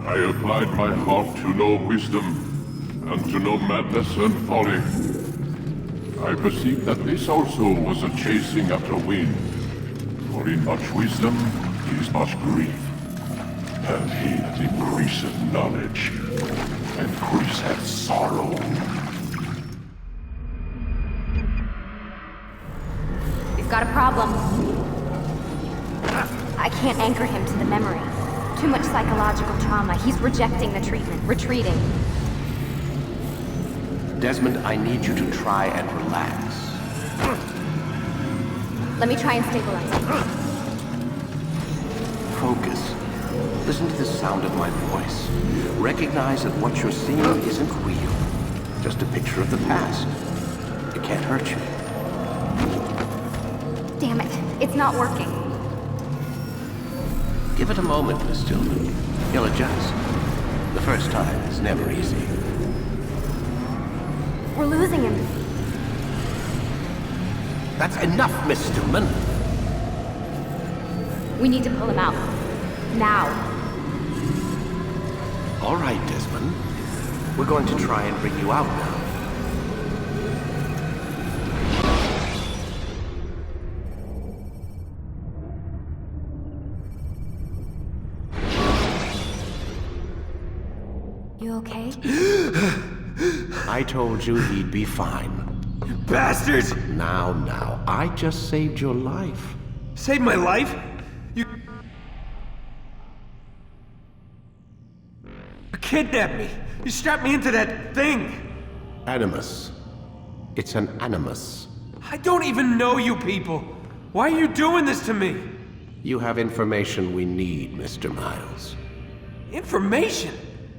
I applied my heart to know wisdom, and to know madness and folly. I perceived that this also was a chasing after wind. For in much wisdom is much grief. And he that increaseth knowledge increaseth sorrow. We've got a problem. I can't anchor him to the memory. Too much psychological trauma. He's rejecting the treatment, retreating. Desmond, I need you to try and relax. Let me try and stabilize him. Focus. Listen to the sound of my voice. Recognize that what you're seeing isn't real. Just a picture of the past. It can't hurt you. Damn it. It's not working. Give it a moment, Miss Stillman. He'll adjust. The first time is never easy. We're losing him. That's enough, Miss Stillman. We need to pull him out. Now. All right, Desmond. We're going to try and bring you out now. You okay? I told you he'd be fine. Bastards! Now, I just saved your life. Saved my life? You kidnapped me. You strapped me into that thing. Animus. It's an animus. I don't even know you people. Why are you doing this to me? You have information we need, Mr. Miles. Information?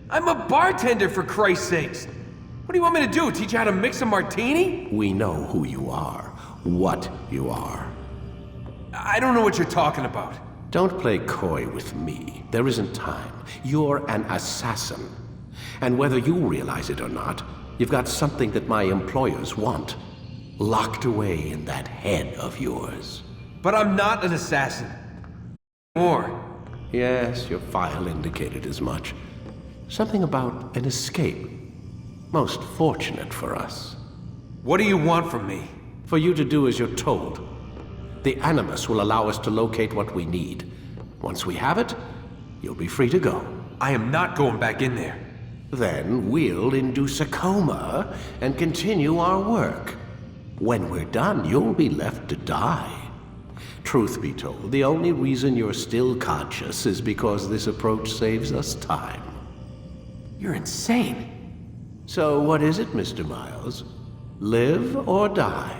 I'm a bartender, for Christ's sakes. What do you want me to do? Teach you how to mix a martini? We know who you are, what you are. I don't know what you're talking about. Don't play coy with me. There isn't time. You're an assassin. And whether you realize it or not, you've got something that my employers want. Locked away in that head of yours. But I'm not an assassin. More. Yes, your file indicated as much. Something about an escape. Most fortunate for us. What do you want from me? For you to do as you're told. The Animus will allow us to locate what we need. Once we have it, you'll be free to go. I am not going back in there. Then we'll induce a coma and continue our work. When we're done, you'll be left to die. Truth be told, the only reason you're still conscious is because this approach saves us time. You're insane. So what is it, Mr. Miles? Live or die?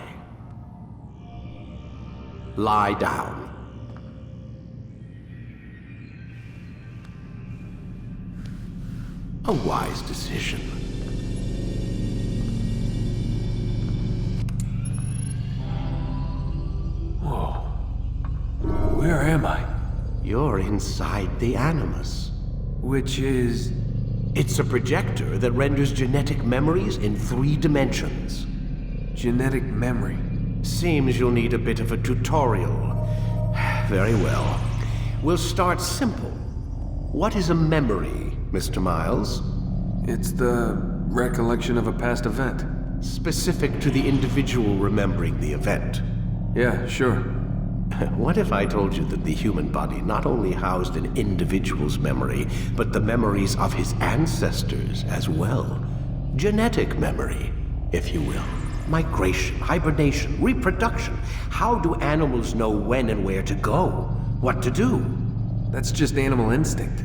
Lie down. A wise decision. Whoa. Where am I? You're inside the Animus. Which is... It's a projector that renders genetic memories in 3 dimensions. genetic memory. Seems you'll need a bit of a tutorial. Very well. We'll start simple. What is a memory, Mr. Miles? It's the recollection of a past event. Specific to the individual remembering the event. Yeah, sure. What if I told you that the human body not only housed an individual's memory, but the memories of his ancestors as well? Genetic memory, if you will. Migration, hibernation, reproduction. How do animals know when and where to go? What to do? That's just animal instinct.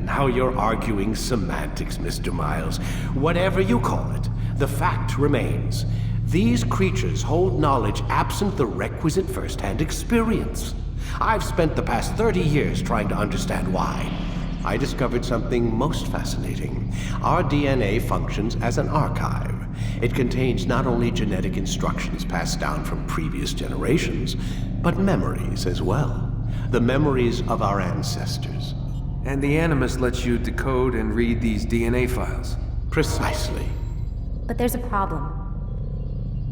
Now you're arguing semantics, Mr. Miles. Whatever you call it, the fact remains. These creatures hold knowledge absent the requisite first-hand experience. I've spent the past 30 years trying to understand why. I discovered something most fascinating. Our DNA functions as an archive. It contains not only genetic instructions passed down from previous generations, but memories as well. The memories of our ancestors. And the Animus lets you decode and read these DNA files. Precisely. But there's a problem.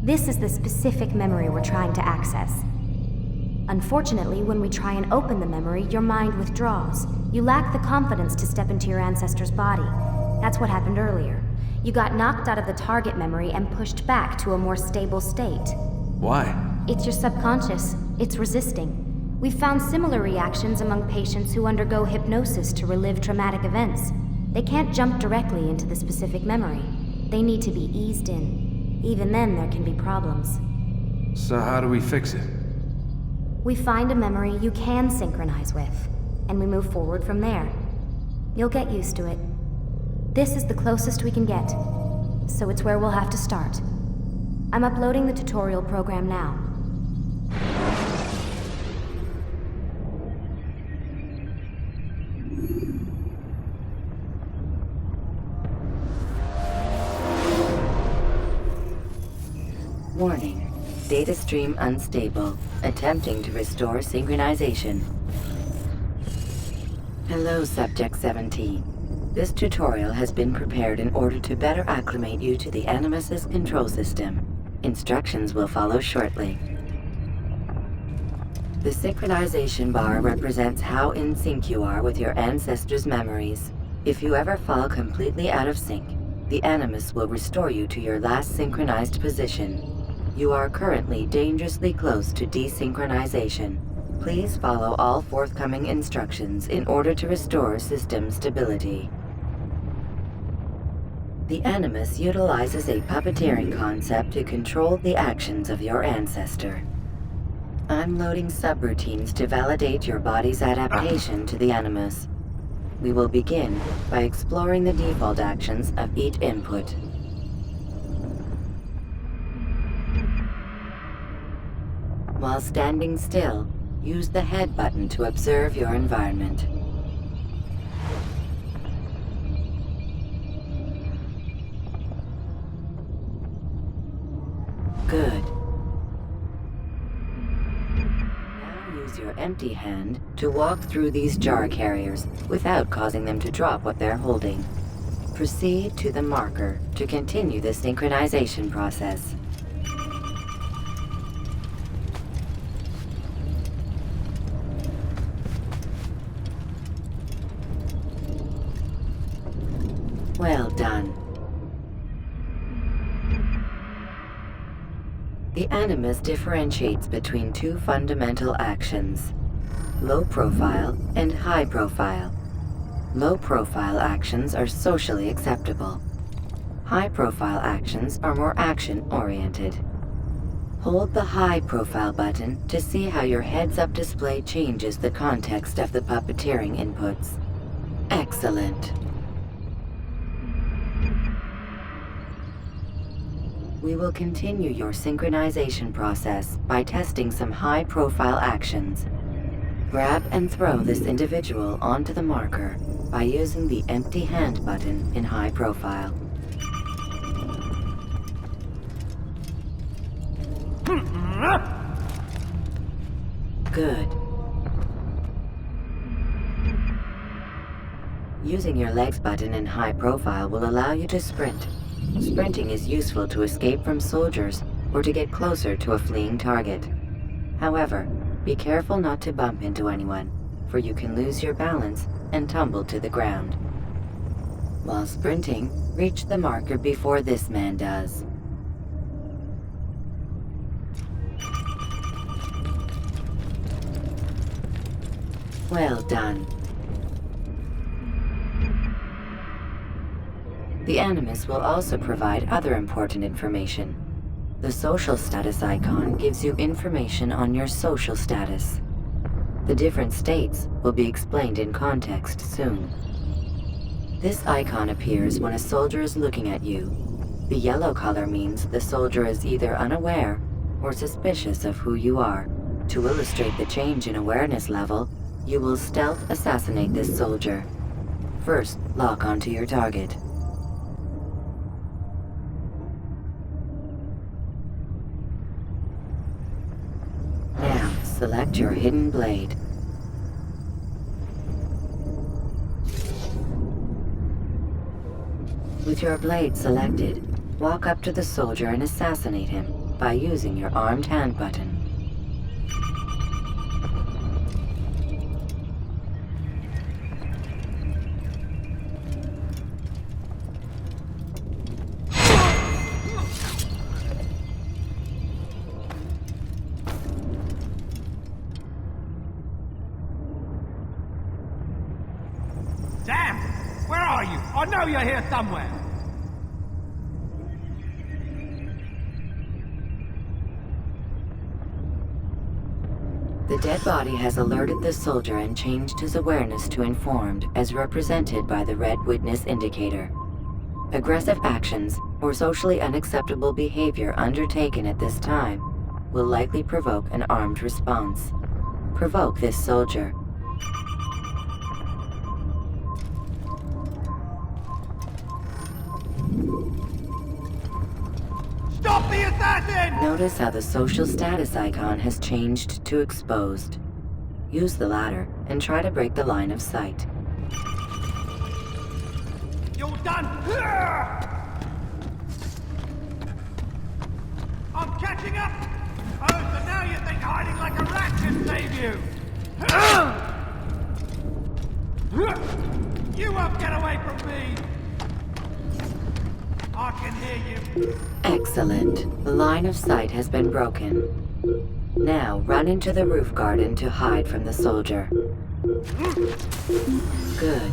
This is the specific memory we're trying to access. Unfortunately, when we try and open the memory, your mind withdraws. You lack the confidence to step into your ancestor's body. That's what happened earlier. You got knocked out of the target memory and pushed back to a more stable state. Why? It's your subconscious. It's resisting. We've found similar reactions among patients who undergo hypnosis to relive traumatic events. They can't jump directly into the specific memory. They need to be eased in. Even then, there can be problems. So how do we fix it? We find a memory you can synchronize with, and we move forward from there. You'll get used to it. This is the closest we can get, so it's where we'll have to start. I'm uploading the tutorial program now. Warning. Data stream unstable. Attempting to restore synchronization. Hello, Subject 17. This tutorial has been prepared in order to better acclimate you to the Animus's control system. Instructions will follow shortly. The synchronization bar represents how in sync you are with your ancestors' memories. If you ever fall completely out of sync, the Animus will restore you to your last synchronized position. You are currently dangerously close to desynchronization. Please follow all forthcoming instructions in order to restore system stability. The Animus utilizes a puppeteering concept to control the actions of your ancestor. I'm loading subroutines to validate your body's adaptation to the Animus. We will begin by exploring the default actions of each input. While standing still, use the head button to observe your environment. Good. Now use your empty hand to walk through these jar carriers without causing them to drop what they're holding. Proceed to the marker to continue the synchronization process. Well done. The Animus differentiates between two fundamental actions: low profile and high profile. Low profile actions are socially acceptable. High profile actions are more action-oriented. Hold the high profile button to see how your heads-up display changes the context of the puppeteering inputs. Excellent. We will continue your synchronization process by testing some high-profile actions. Grab and throw this individual onto the marker by using the empty hand button in high profile. Good. Using your legs button in high profile will allow you to sprint. Sprinting is useful to escape from soldiers or to get closer to a fleeing target. However, be careful not to bump into anyone, for you can lose your balance and tumble to the ground. While sprinting, reach the marker before this man does. Well done. The Animus will also provide other important information. The social status icon gives you information on your social status. The different states will be explained in context soon. This icon appears when a soldier is looking at you. The yellow color means the soldier is either unaware or suspicious of who you are. To illustrate the change in awareness level, you will stealth assassinate this soldier. First, lock onto your target. Select your hidden blade. With your blade selected, walk up to the soldier and assassinate him by using your armed hand button. Damn! Where are you? I know you're here somewhere! The dead body has alerted the soldier and changed his awareness to informed, as represented by the red witness indicator. Aggressive actions or socially unacceptable behavior undertaken at this time will likely provoke an armed response. Provoke this soldier. Stop the assassin! Notice how the social status icon has changed to exposed. Use the latter and try to break the line of sight. You're done! I'm catching up! Oh, so now you think hiding like a rat can save you! You won't get away from me! I can hear you! Excellent. The line of sight has been broken. Now run into the roof garden to hide from the soldier. Good.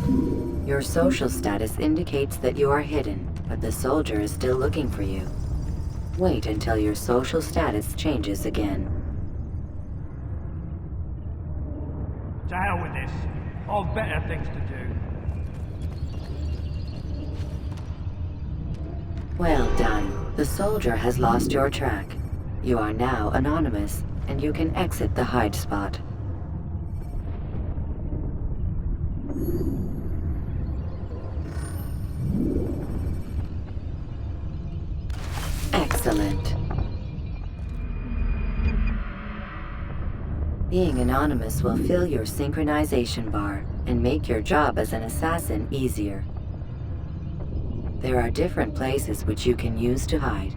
Your social status indicates that you are hidden, but the soldier is still looking for you. Wait until your social status changes again. To hell with this. I've better things to do. Well done. The soldier has lost your track. You are now anonymous, and you can exit the hide spot. Excellent. Being anonymous will fill your synchronization bar and make your job as an assassin easier. There are different places which you can use to hide.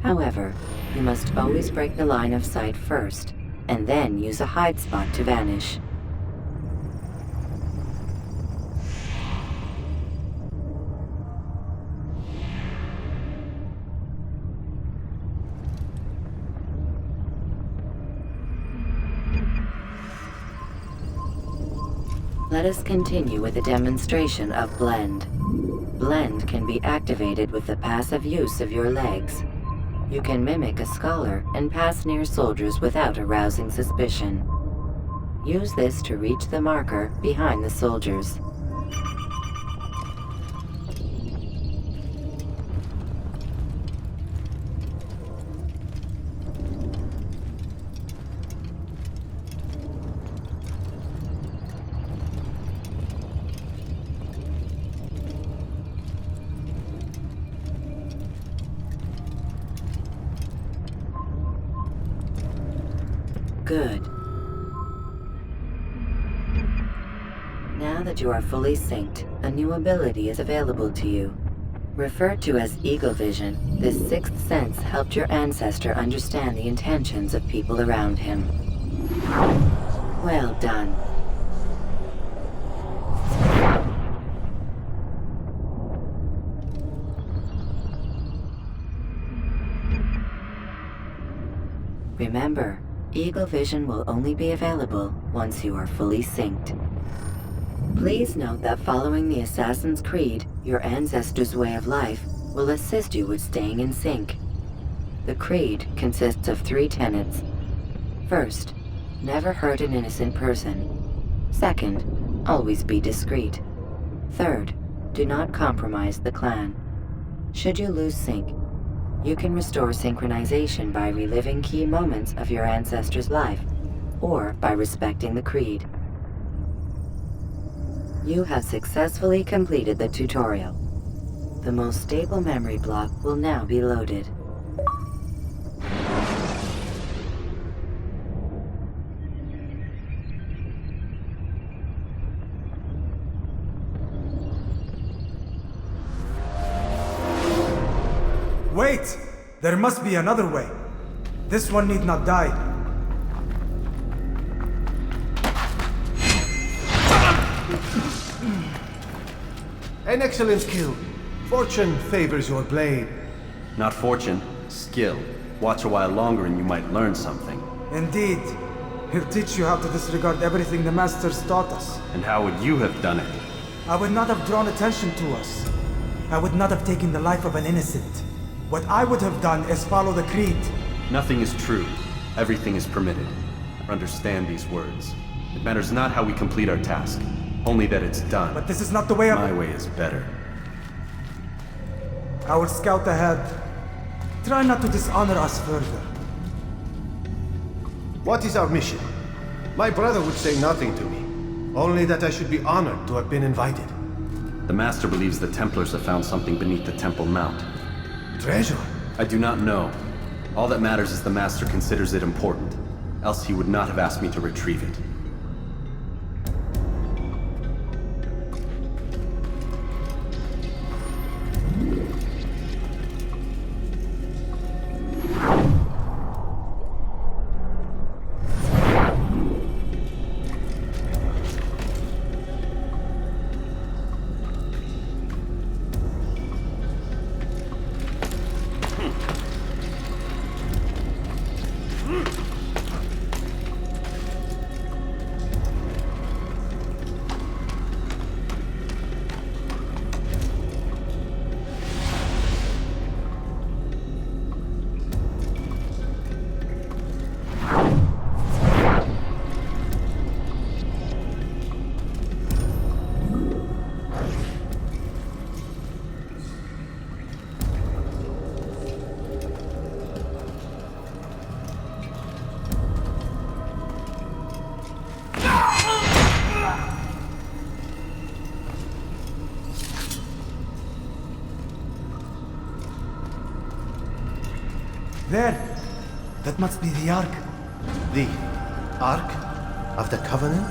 However, you must always break the line of sight first, and then use a hide spot to vanish. Let us continue with a demonstration of Blend. Blend can be activated with the passive use of your legs. You can mimic a scholar and pass near soldiers without arousing suspicion. Use this to reach the marker behind the soldiers. Good. Now that you are fully synced, a new ability is available to you. Referred to as Eagle Vision, this sixth sense helped your ancestor understand the intentions of people around him. Well done. Remember, Eagle Vision will only be available once you are fully synced. Please note that following the Assassin's Creed, your ancestors' way of life, will assist you with staying in sync. The Creed consists of 3 tenets. First, never hurt an innocent person. Second, always be discreet. Third, do not compromise the clan. Should you lose sync, you can restore synchronization by reliving key moments of your ancestor's life, or by respecting the Creed. You have successfully completed the tutorial. The most stable memory block will now be loaded. Wait! There must be another way. This one need not die. An excellent skill. Fortune favors your blade. Not fortune, skill. Watch a while longer and you might learn something. Indeed. He'll teach you how to disregard everything the Masters taught us. And how would you have done it? I would not have drawn attention to us. I would not have taken the life of an innocent. What I would have done is follow the creed. Nothing is true. Everything is permitted. Understand these words. It matters not how we complete our task, only that it's done. But this is not the way My way is better. I will scout ahead. Try not to dishonor us further. What is our mission? My brother would say nothing to me. Only that I should be honored to have been invited. The Master believes the Templars have found something beneath the Temple Mount. Treasure? I do not know. All that matters is the Master considers it important. Else he would not have asked me to retrieve it. There! That must be the Ark. The Ark of the Covenant?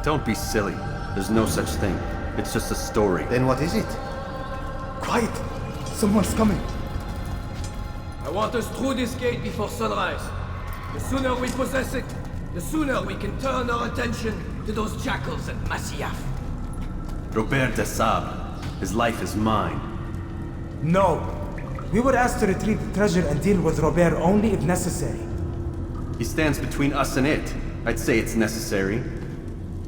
Don't be silly. There's no such thing. It's just a story. Then what is it? Quiet! Someone's coming. I want us through this gate before sunrise. The sooner we possess it, the sooner we can turn our attention to those jackals at Masyaf. Robert de Sable. His life is mine. No. We were asked to retrieve the treasure and deal with Robert only if necessary. He stands between us and it. I'd say it's necessary.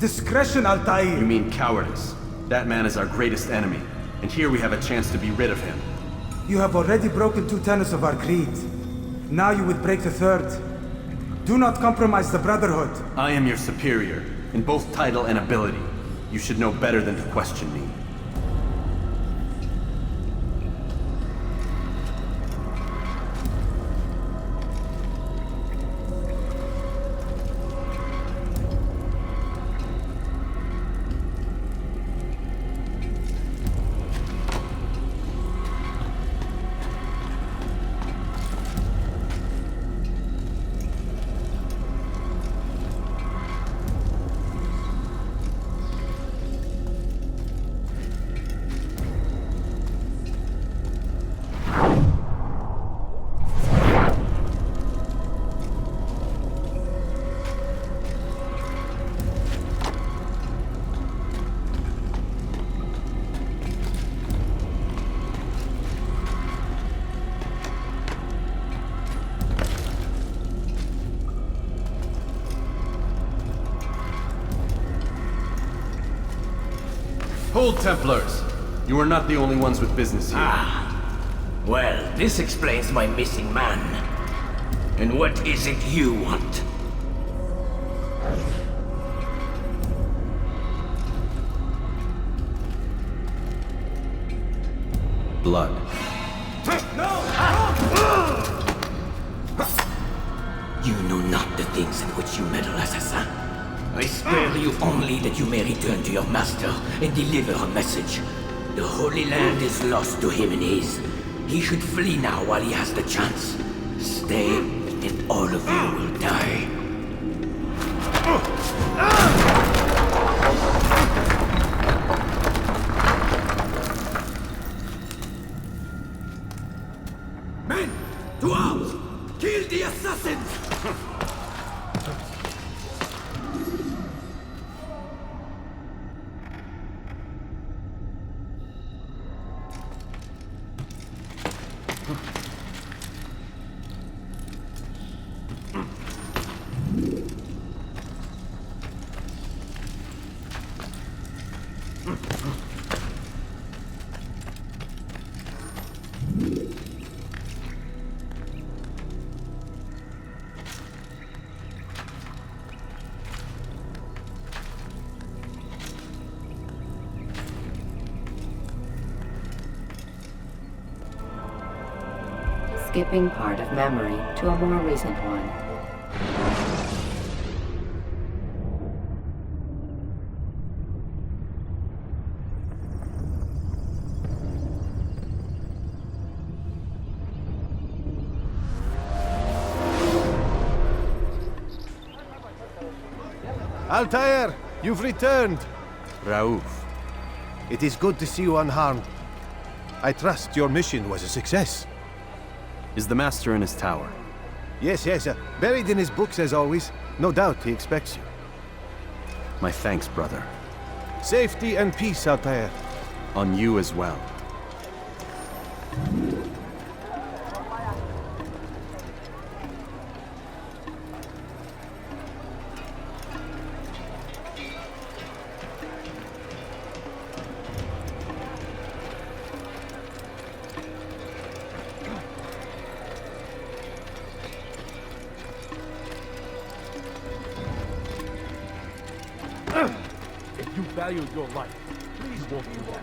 Discretion, Altair! You mean cowardice. That man is our greatest enemy, and here we have a chance to be rid of him. You have already broken 2 tenets of our creed. Now you would break the 3rd. Do not compromise the Brotherhood. I am your superior, in both title and ability. You should know better than to question me. Hold, Templars! You are not the only ones with business here. Well, this explains my missing man. And what is it you want? Blood. You know not the things in which you meddle, assassin. I spare you only that you may return to your master and deliver a message. The Holy Land is lost to him and his. He should flee now while he has the chance. Stay, and all of you will die. Men, to arms! Kill the assassins! skipping part of memory to a more recent one. Altair, you've returned. Raouf. It is good to see you unharmed. I trust your mission was a success. Is the Master in his tower? Yes, buried in his books as always. No doubt he expects you. My thanks, brother. Safety and peace, Altair. On you as well. If you value your life, please won't do that.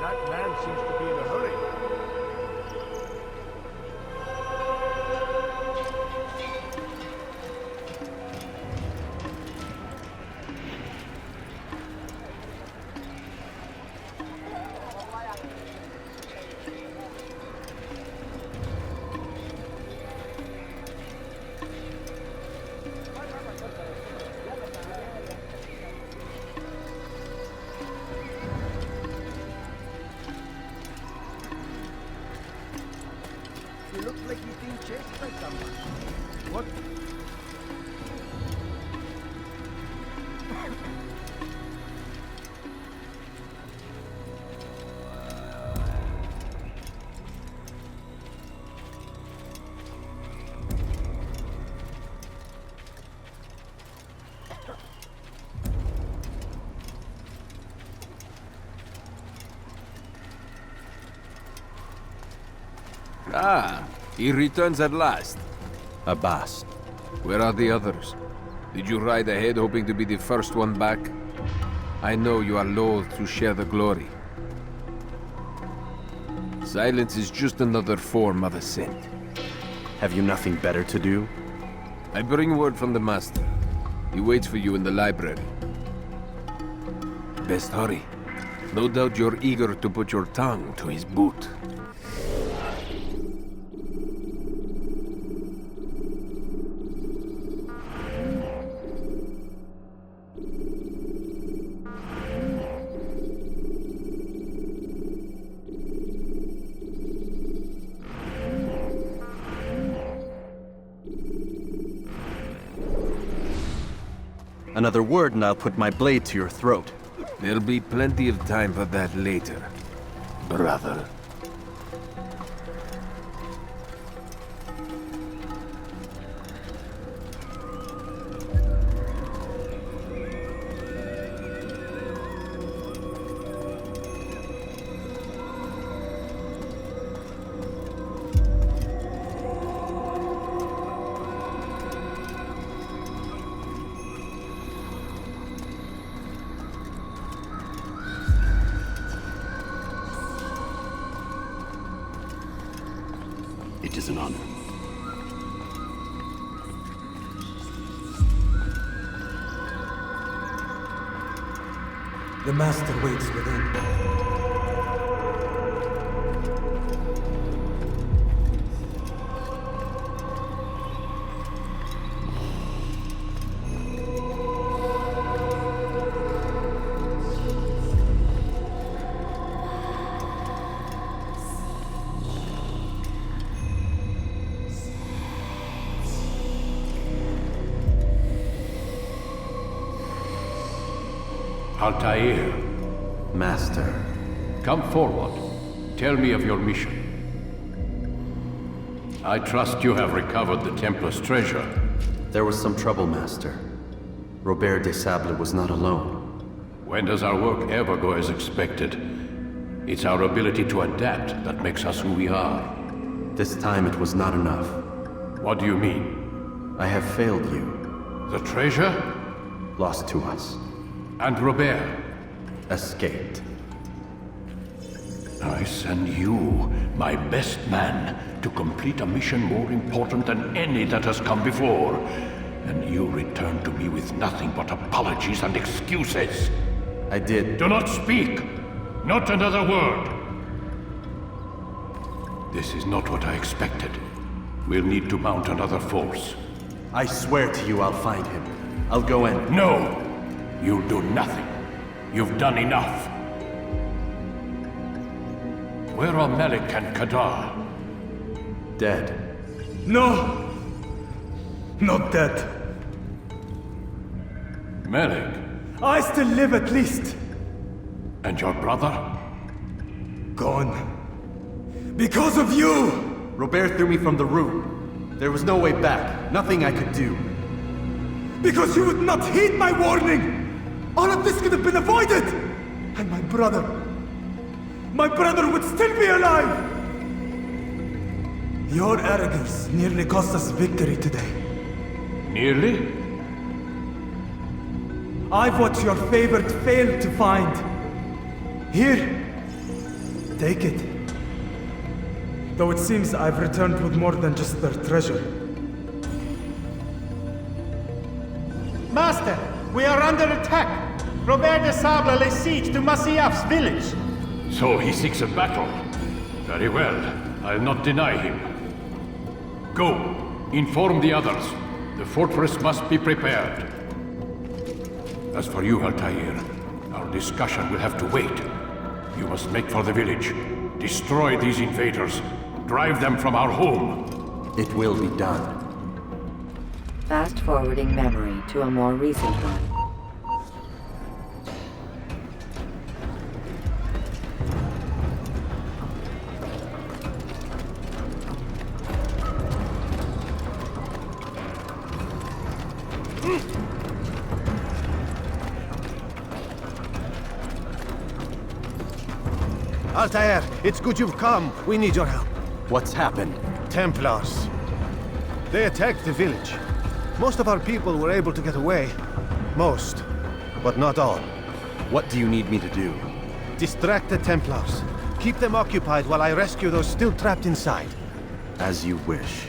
That man seems to be in a hurry. You look like you're being chased by someone. What? Ah, he returns at last. Abbas. Where are the others? Did you ride ahead hoping to be the first one back? I know you are loath to share the glory. Silence is just another form of assent. Have you nothing better to do? I bring word from the Master. He waits for you in the library. Best hurry. No doubt you're eager to put your tongue to his boot. Another word and I'll put my blade to your throat. There'll be plenty of time for that later, brother. It is an honor. The Master waits within. Altair, Master. come forward. Tell me of your mission. I trust you have recovered the Templar's treasure. There was some trouble, Master. Robert de Sable was not alone. When does our work ever go as expected? It's our ability to adapt that makes us who we are. This time it was not enough. What do you mean? I have failed you. The treasure? Lost to us. And Robert? Escaped. I send you, my best man, to complete a mission more important than any that has come before. And you return to me with nothing but apologies and excuses. I did. Do not speak! Not another word! This is not what I expected. We'll need to mount another force. I swear to you I'll find him. I'll go and... No! You'll do nothing. You've done enough. Where are Melik and Kadar? Dead. No! Not dead. Melik? I still live at least. And your brother? Gone. Because of you! Robert threw me from the room. There was no way back. Nothing I could do. Because you would not heed my warning! All of this could have been avoided! And my brother would still be alive! Your arrogance nearly cost us victory today. Nearly? I've what your favorite failed to find. Here, take it. Though it seems I've returned with more than just their treasure. Master, we are under attack. Robert de Sable lays siege to Masyaf's village. So he seeks a battle. Very well. I'll not deny him. Go. Inform the others. The fortress must be prepared. As for you, Altair, our discussion will have to wait. You must make for the village. Destroy these invaders. Drive them from our home. It will be done. Fast-forwarding memory to a more recent one. Altair, it's good you've come. We need your help. What's happened? Templars. They attacked the village. Most of our people were able to get away. Most, but not all. What do you need me to do? Distract the Templars. Keep them occupied while I rescue those still trapped inside. As you wish.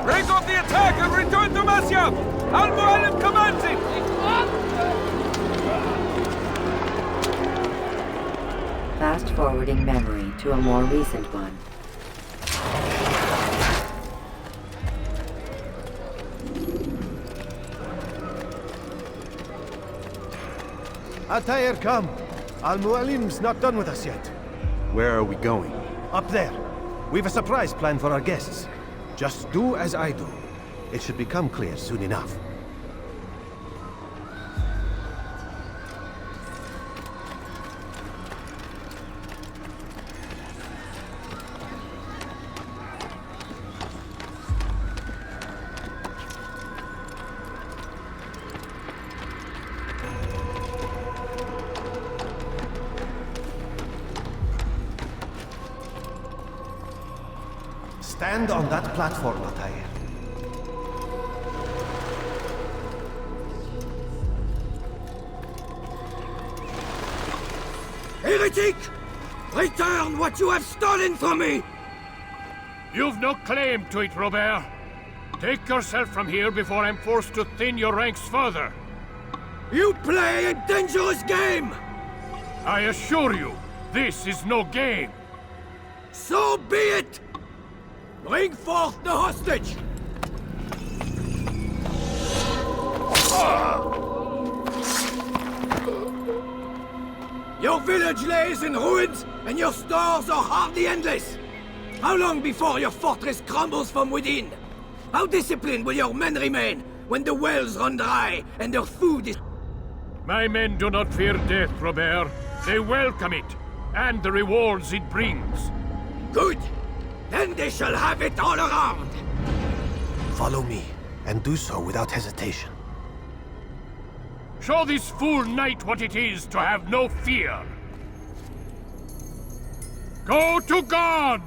Raise off the attack and return to Masyaf! Al-Mualim commands it! Fast-forwarding memory to a more recent one. Altair, come. Al-Mualim's not done with us yet. Where are we going? Up there. We've a surprise plan for our guests. Just do as I do. It should become clear soon enough. Stand on that platform, Altair. Heretic! Return what you have stolen from me! You've no claim to it, Robert. Take yourself from here before I'm forced to thin your ranks further. You play a dangerous game! I assure you, this is no game. So be it! Bring forth the hostage! Your village lays in ruins, and your stores are hardly endless. How long before your fortress crumbles from within? How disciplined will your men remain when the wells run dry and their food is... My men do not fear death, Robert. They welcome it, and the rewards it brings. Good! Then they shall have it all around! Follow me, and do so without hesitation. Show this fool knight what it is to have no fear. Go to God!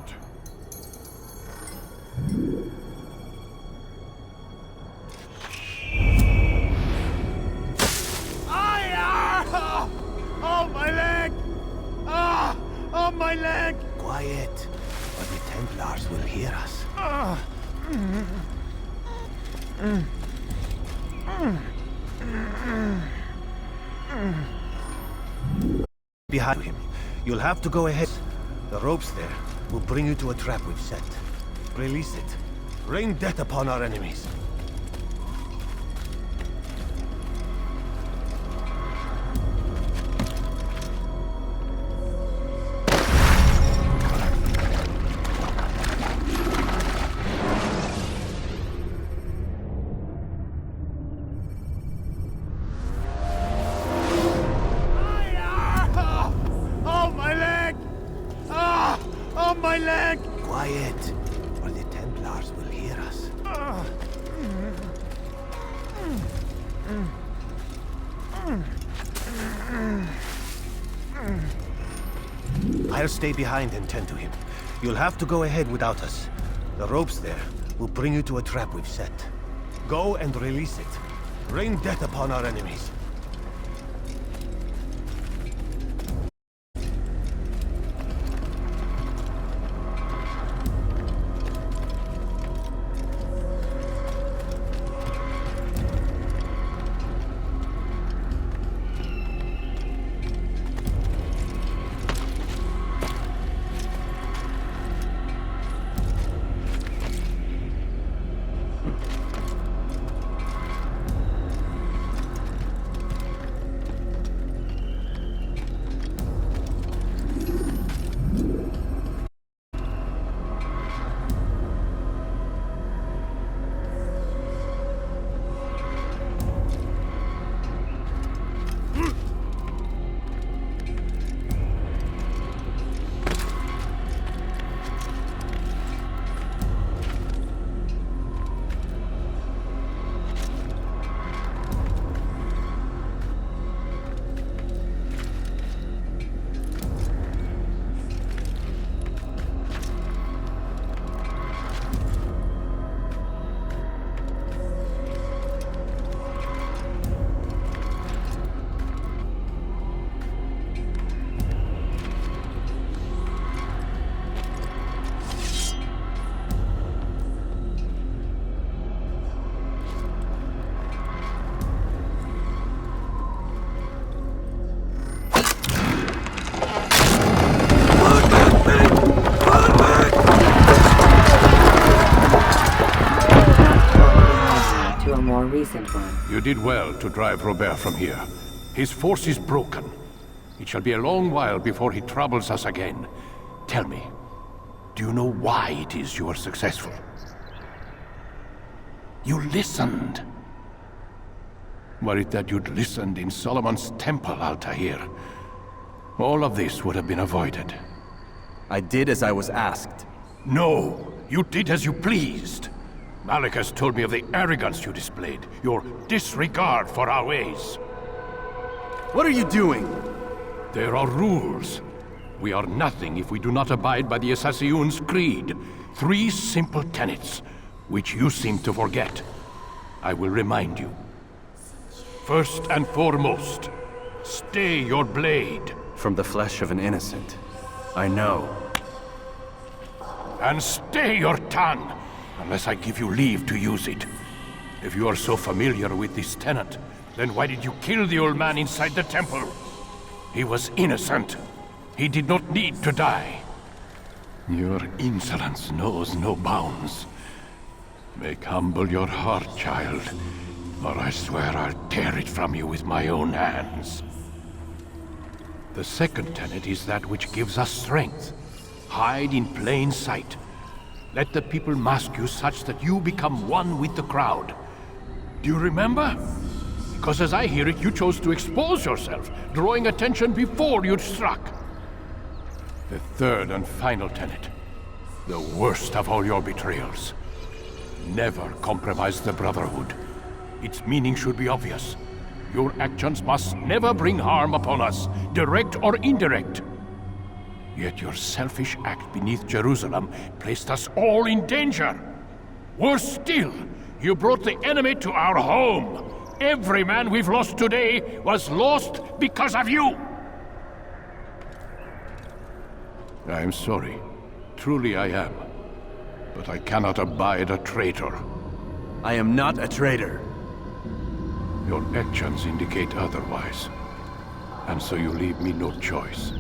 Oh, my leg! Ah! Oh, my leg! Quiet, or the Templars will hear us. Behind him. You'll have to go ahead. The ropes there will bring you to a trap we've set. Release it. Rain death upon our enemies. Quiet, or the Templars will hear us. I'll stay behind and tend to him. You'll have to go ahead without us. The ropes there will bring you to a trap we've set. Go and release it. Rain death upon our enemies. Innocent One. You did well to drive Robert from here. His force is broken. It shall be a long while before he troubles us again. Tell me, do you know why it is you are successful? You listened. Were it that you'd listened in Solomon's temple, Altair, all of this would have been avoided. I did as I was asked. No, you did as you pleased. Malik has told me of the arrogance you displayed, your disregard for our ways. What are you doing? There are rules. We are nothing if we do not abide by the Assassin's creed. 3 simple tenets, which you seem to forget. I will remind you. First and foremost, stay your blade. From the flesh of an innocent. I know. And stay your tongue, unless I give you leave to use it. If you are so familiar with this tenet, then why did you kill the old man inside the temple? He was innocent. He did not need to die. Your insolence knows no bounds. Make humble your heart, child, or I swear I'll tear it from you with my own hands. The second tenet is that which gives us strength. Hide in plain sight. Let the people mask you such that you become one with the crowd. Do you remember? Because as I hear it, you chose to expose yourself, drawing attention before you'd struck. The third and final tenet. The worst of all your betrayals. Never compromise the Brotherhood. Its meaning should be obvious. Your actions must never bring harm upon us, direct or indirect. Yet your selfish act beneath Jerusalem placed us all in danger. Worse still, you brought the enemy to our home. Every man we've lost today was lost because of you. I am sorry. Truly I am. But I cannot abide a traitor. I am not a traitor. Your actions indicate otherwise. And so you leave me no choice.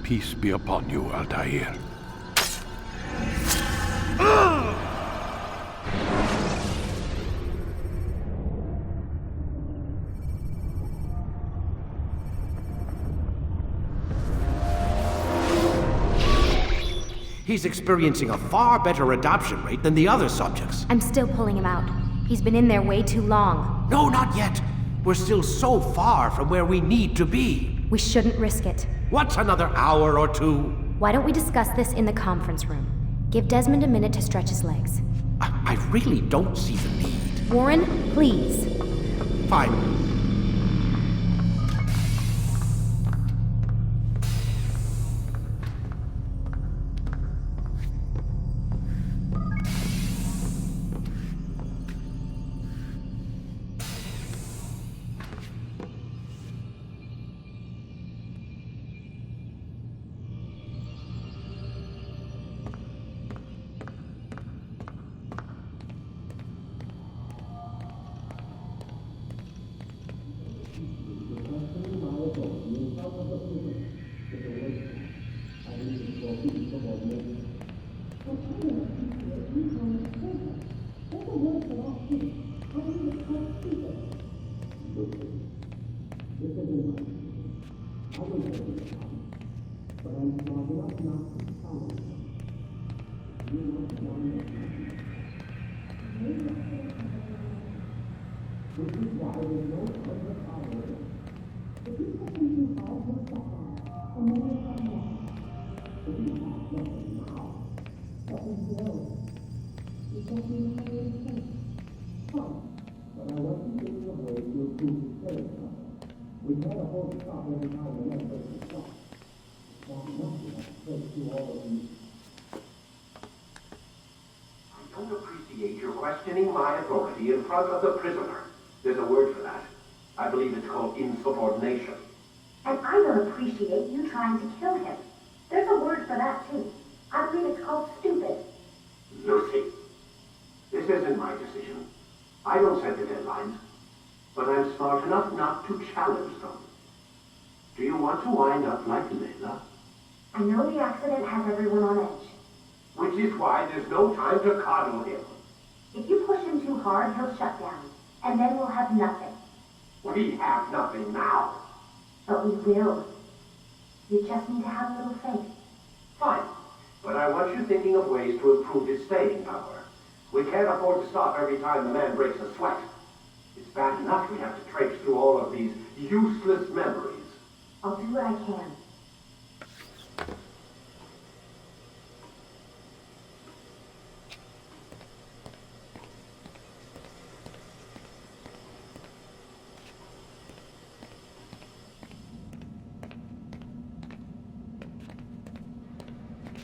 Peace be upon you, Altair. He's experiencing a far better adoption rate than the other subjects. I'm still pulling him out. He's been in there way too long. No, not yet. We're still so far from where we need to be. We shouldn't risk it. What's another hour or two? Why don't we discuss this in the conference room? Give Desmond a minute to stretch his legs. I really don't see the need. Warren, please. Fine. I don't appreciate your questioning my authority in front of the prisoner. There's a word for that. I believe it's called insubordination. And I don't appreciate you trying to kill him. There's a word for that, too. I believe it's called stupid. Lucy, this isn't my decision. I don't set the deadlines. But I'm smart enough not to challenge them. Do you want to wind up like Layla? I know the accident has everyone on edge. Which is why there's no time to coddle him. If you push him too hard, he'll shut down. And then we'll have nothing. We have nothing now. But we will. You just need to have a little faith. Fine. But I want you thinking of ways to improve his staying power. We can't afford to stop every time the man breaks a sweat. It's bad enough we have to traipse through all of these useless memories. I'll do what I can.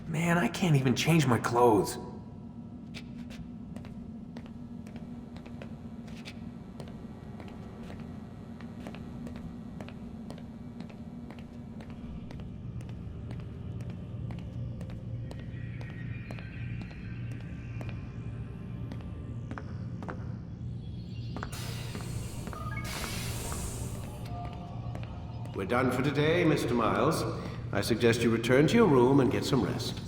Man, I can't even change my clothes. We're done for today, Mr. Miles. I suggest you return to your room and get some rest.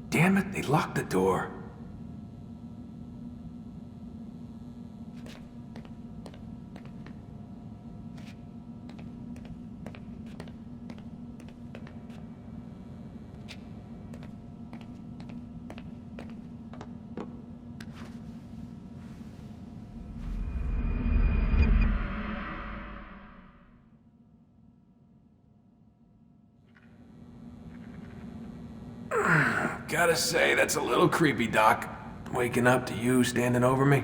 Damn it, they locked the door. Gotta say, that's a little creepy, Doc. Waking up to you standing over me.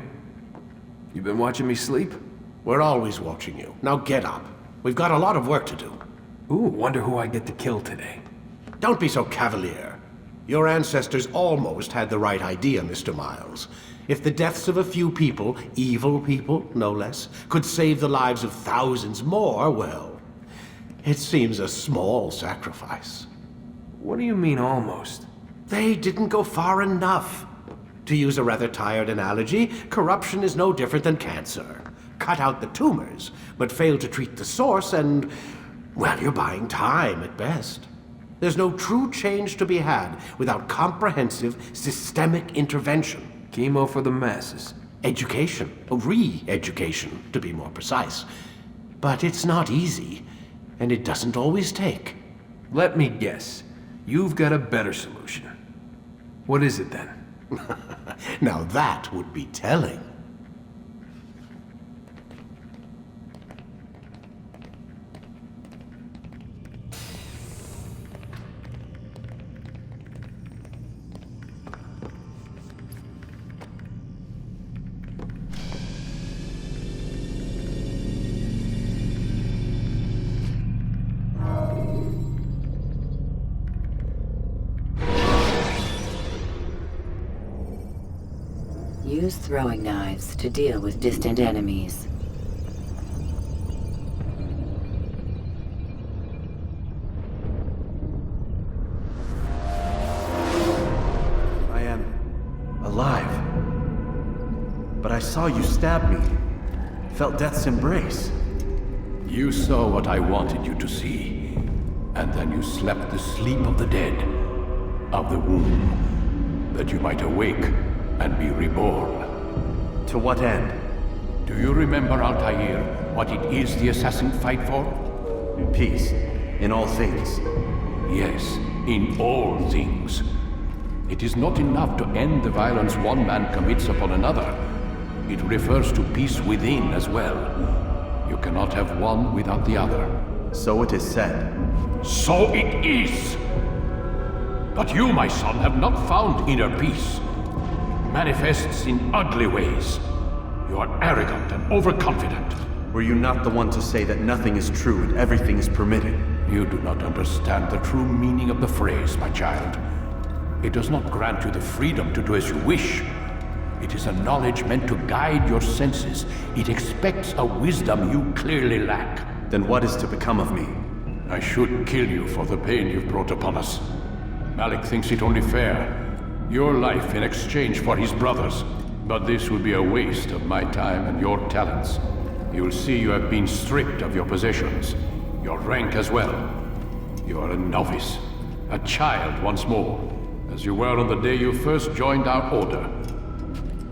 You been watching me sleep? We're always watching you. Now get up. We've got a lot of work to do. Ooh, wonder who I get to kill today. Don't be so cavalier. Your ancestors almost had the right idea, Mr. Miles. If the deaths of a few people, evil people, no less, could save the lives of thousands more, well, it seems a small sacrifice. What do you mean, almost? They didn't go far enough. To use a rather tired analogy, corruption is no different than cancer. Cut out the tumors, but fail to treat the source and, well, you're buying time at best. There's no true change to be had without comprehensive, systemic intervention. Chemo for the masses. Education, re-education, to be more precise. But it's not easy, and it doesn't always take. Let me guess. You've got a better solution. What is it then? Now that would be telling. Use throwing knives to deal with distant enemies. I am alive. But I saw you stab me. Felt death's embrace. You saw what I wanted you to see. And then you slept the sleep of the dead, of the womb, that you might awake and be reborn. To what end? Do you remember, Altair, what it is the assassins fight for? Peace. In all things. Yes, in all things. It is not enough to end the violence one man commits upon another. It refers to peace within as well. You cannot have one without the other. So it is said. So it is! But you, my son, have not found inner peace. Manifests in ugly ways. You are arrogant and overconfident. Were you not the one to say that nothing is true and everything is permitted? You do not understand the true meaning of the phrase, my child. It does not grant you the freedom to do as you wish. It is a knowledge meant to guide your senses. It expects a wisdom you clearly lack. Then what is to become of me? I should kill you for the pain you've brought upon us. Malik thinks it only fair. Your life in exchange for his brother's. But this would be a waste of my time and your talents. You'll see you have been stripped of your possessions, your rank as well. You are a novice, a child once more, as you were on the day you first joined our order.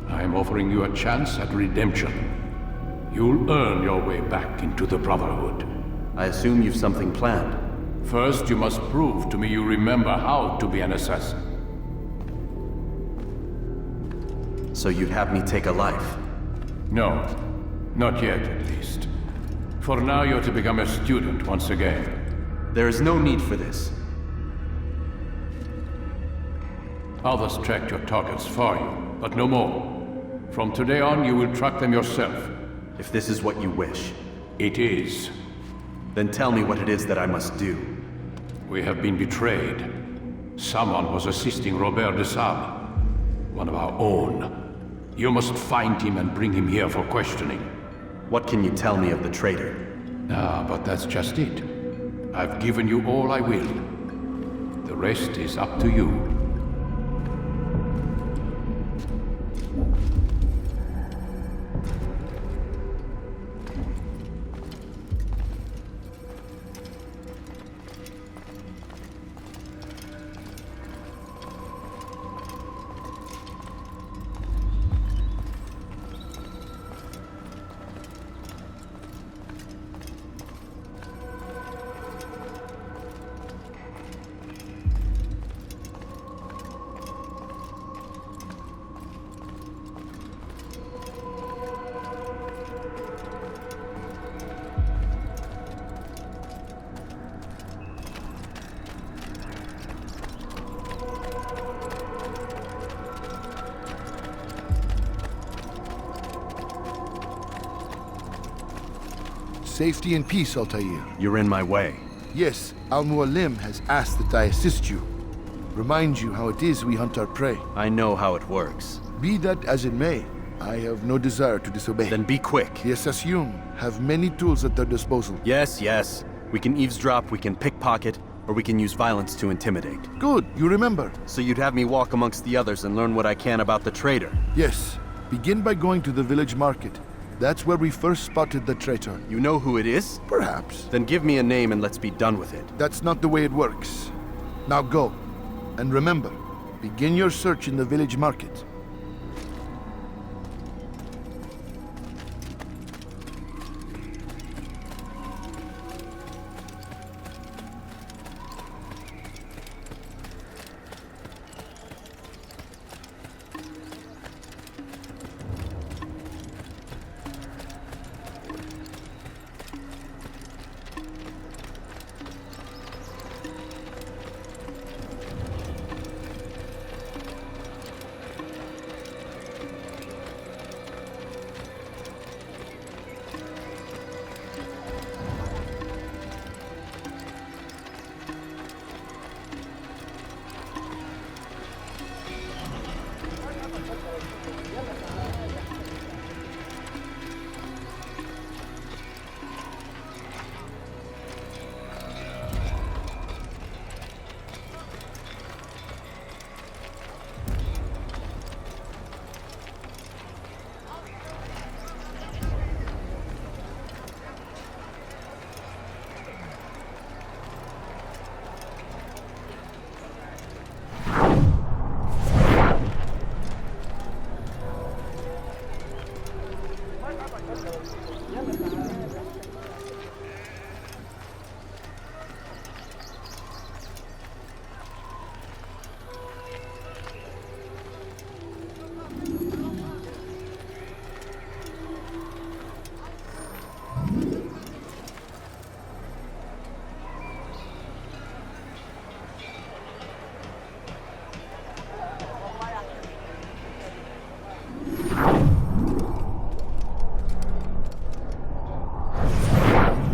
I am offering you a chance at redemption. You'll earn your way back into the Brotherhood. I assume you've something planned. First, you must prove to me you remember how to be an assassin. So you'd have me take a life? No. Not yet, at least. For now, you're to become a student once again. There is no need for this. Others tracked your targets for you, but no more. From today on, you will track them yourself. If this is what you wish. It is. Then tell me what it is that I must do. We have been betrayed. Someone was assisting Robert de Sable, one of our own. You must find him and bring him here for questioning. What can you tell me of the traitor? Ah, but that's just it. I've given you all I will. The rest is up to you. Safety and peace, Altair. You're in my way. Yes, Al-Mualim has asked that I assist you. Remind you how it is we hunt our prey. I know how it works. Be that as it may, I have no desire to disobey. Then be quick. The Assassin have many tools at their disposal. Yes, yes. We can eavesdrop, we can pickpocket, or we can use violence to intimidate. Good, you remember. So you'd have me walk amongst the others and learn what I can about the traitor? Yes. Begin by going to the village market. That's where we first spotted the traitor. You know who it is? Perhaps. Then give me a name and let's be done with it. That's not the way it works. Now go. And remember, begin your search in the village market.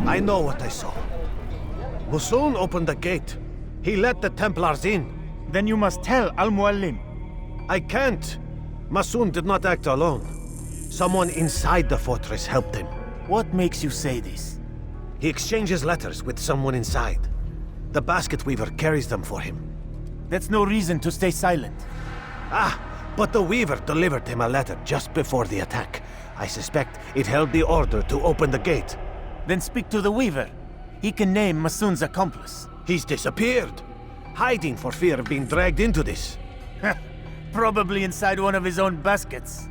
I know what I saw. Musun opened the gate. He let the Templars in. Then you must tell Al-Mualim. I can't. Musun did not act alone. Someone inside the fortress helped him. What makes you say this? He exchanges letters with someone inside. The basket weaver carries them for him. That's no reason to stay silent. Ah, But the Weaver delivered him a letter just before the attack. I suspect it held the order to open the gate. Then speak to the Weaver. He can name Masun's accomplice. He's disappeared, hiding for fear of being dragged into this. Probably inside one of his own baskets.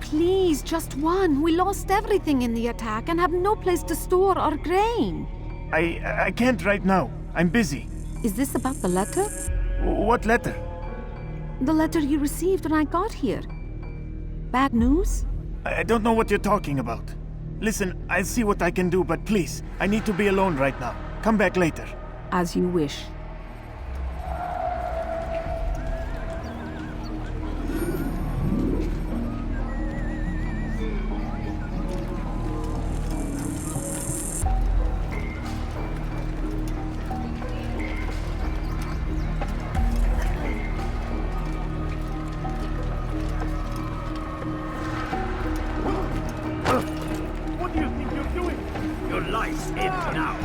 Please, just one. We lost everything in the attack and have no place to store our grain. I can't right now. I'm busy. Is this about the letter? What letter? The letter you received when I got here. Bad news? I don't know what you're talking about. Listen, I'll see what I can do, but please, I need to be alone right now. Come back later. As you wish. What do you think you're doing? Your life's in now.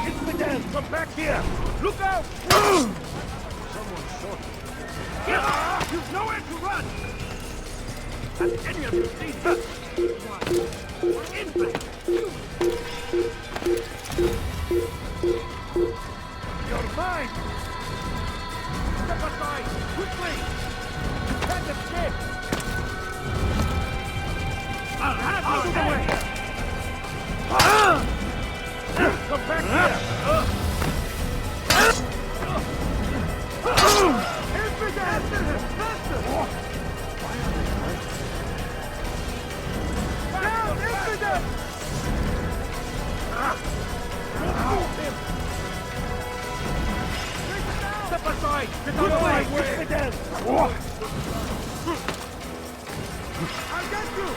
Infidel, come back here! Look out! Someone shot me. You've nowhere to run! Has any of you seen that? Infidel! You're mine! Step aside, quickly! You can't escape! I'll have you out of the way! Come back here! Down, Infidel! Step aside! Get out of my way! Infidel! I'll get you!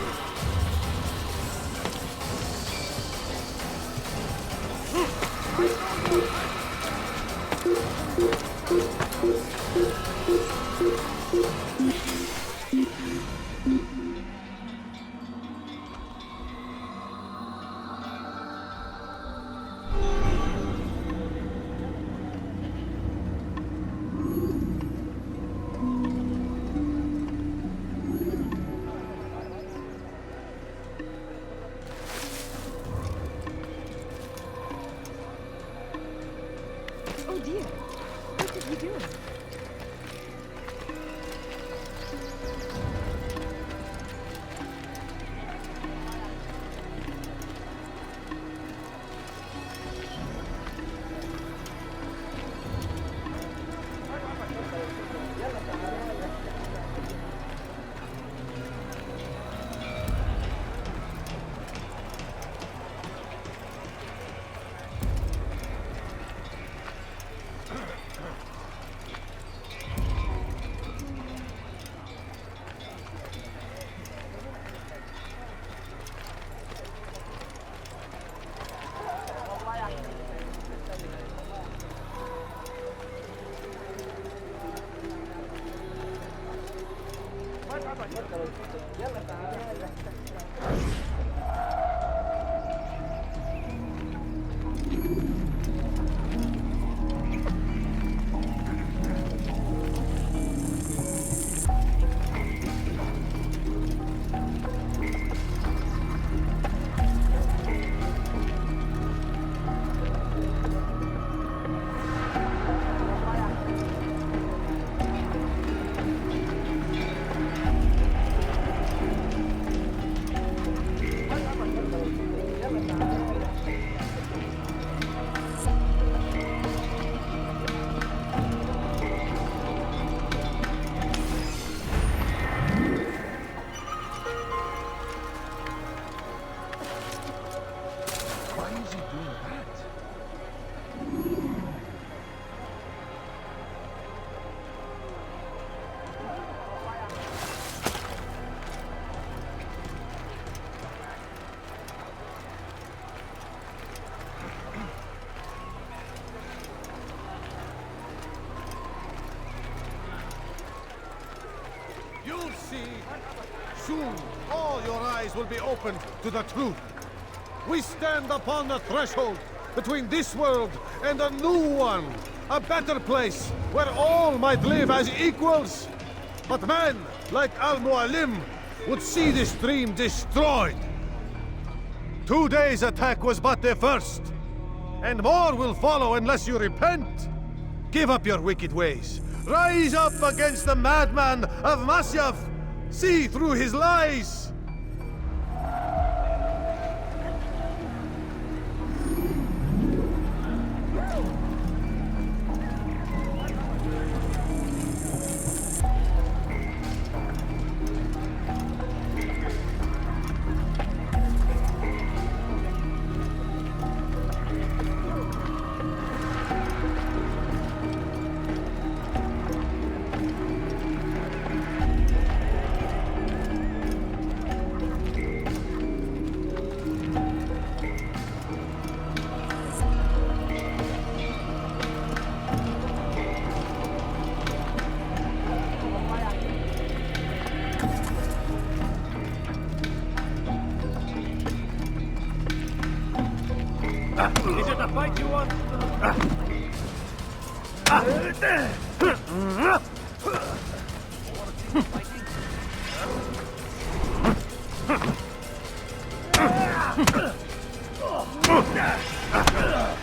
Oh dear. What did we do? see, soon all your eyes will be opened to the truth. We stand upon the threshold between this world and a new one, a better place where all might live as equals. But man, like Al-Mualim, would see this dream destroyed. Today's attack was but the first, and more will follow unless you repent. Give up your wicked ways. Rise up against the madman of Masyaf. See through his lies. Is it a fight you want?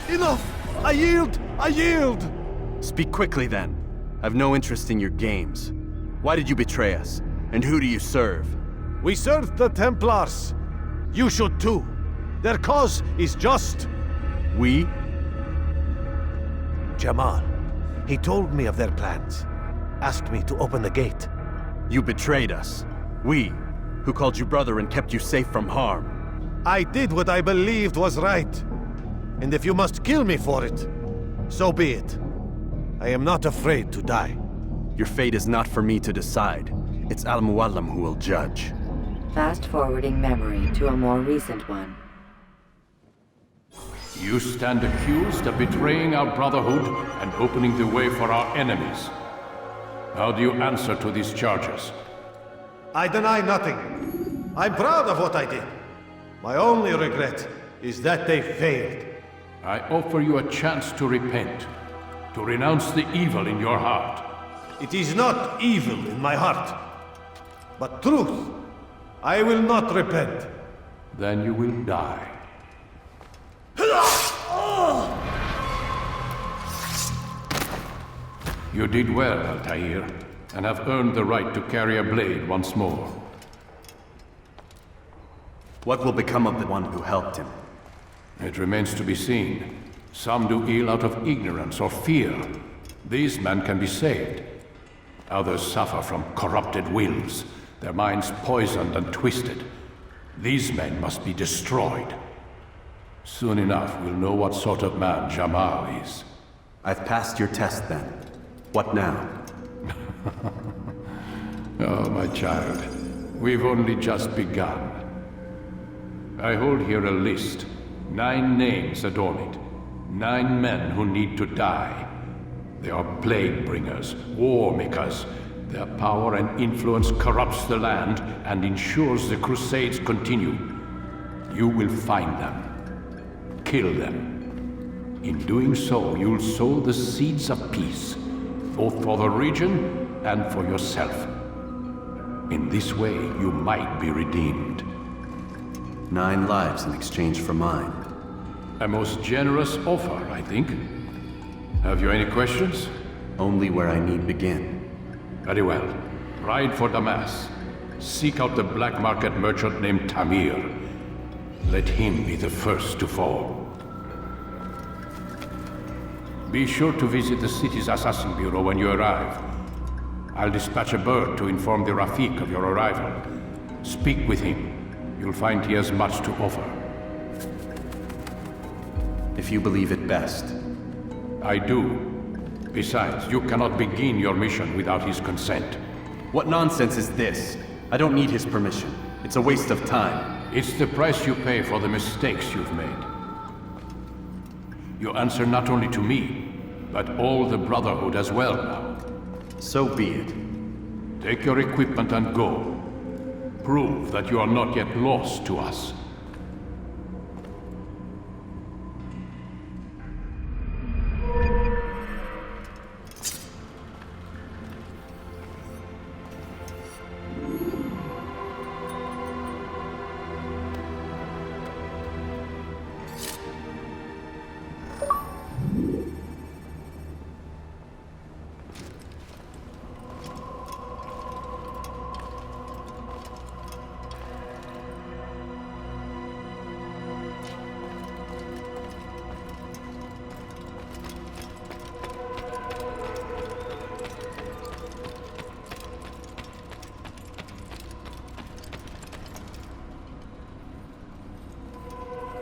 Enough! I yield! I yield! Speak quickly then. I've no interest in your games. Why did you betray us? And who do you serve? We serve the Templars. You should too. Their cause is just. We? Jamal. He told me of their plans. Asked me to open the gate. You betrayed us. We, who called you brother and kept you safe from harm. I did what I believed was right. And if you must kill me for it, so be it. I am not afraid to die. Your fate is not for me to decide. It's Al-Mualim who will judge. Fast-forwarding memory to a more recent one. You stand accused of betraying our Brotherhood and opening the way for our enemies. How do you answer to these charges? I deny nothing. I'm proud of what I did. My only regret is that they failed. I offer you a chance to repent, to renounce the evil in your heart. It is not evil in my heart, but truth. I will not repent. Then you will die. You did well, Altair, and have earned the right to carry a blade once more. What will become of the one who helped him? It remains to be seen. Some do ill out of ignorance or fear. These men can be saved. Others suffer from corrupted wills, their minds poisoned and twisted. These men must be destroyed. Soon enough, we'll know what sort of man Jamal is. I've passed your test then. What now? Oh, my child. We've only just begun. I hold here a list. 9 names adorn it. 9 men who need to die. They are plague bringers, war makers. Their power and influence corrupts the land and ensures the Crusades continue. You will find them. Kill them. In doing so, you'll sow the seeds of peace, both for the region and for yourself. In this way, you might be redeemed. 9 lives in exchange for mine. A most generous offer, I think. Have you any questions? Only where I need begin. Very well. Ride for Damas. Seek out the black market merchant named Tamir. Let him be the first to fall. Be sure to visit the city's assassin bureau when you arrive. I'll dispatch a bird to inform the Rafik of your arrival. Speak with him. You'll find he has much to offer. If you believe it best. I do. Besides, you cannot begin your mission without his consent. What nonsense is this? I don't need his permission. It's a waste of time. It's the price you pay for the mistakes you've made. You answer not only to me, but all the Brotherhood as well now. So be it. Take your equipment and go. Prove that you are not yet lost to us.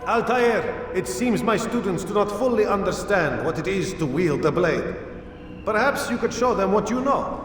Altair, it seems my students do not fully understand what it is to wield the blade. Perhaps you could show them what you know.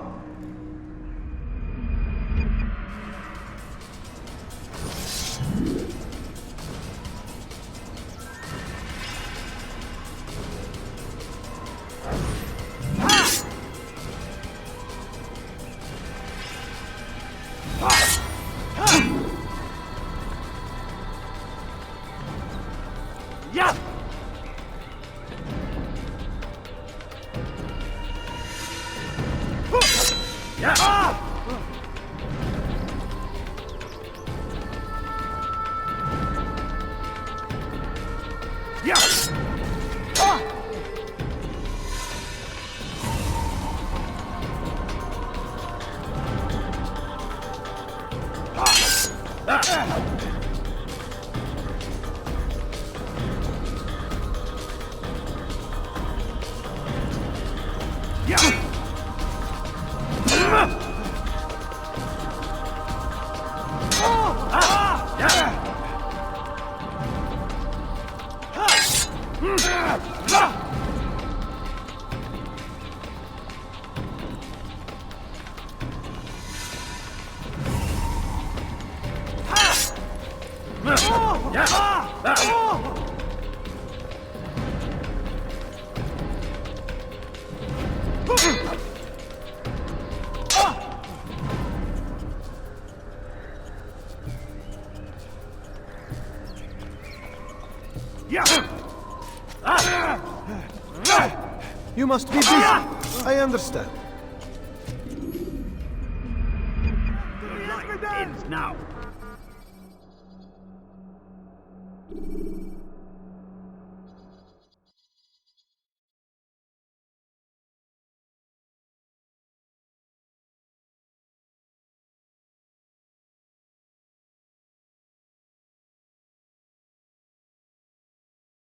You must be busy. I understand. Ends now.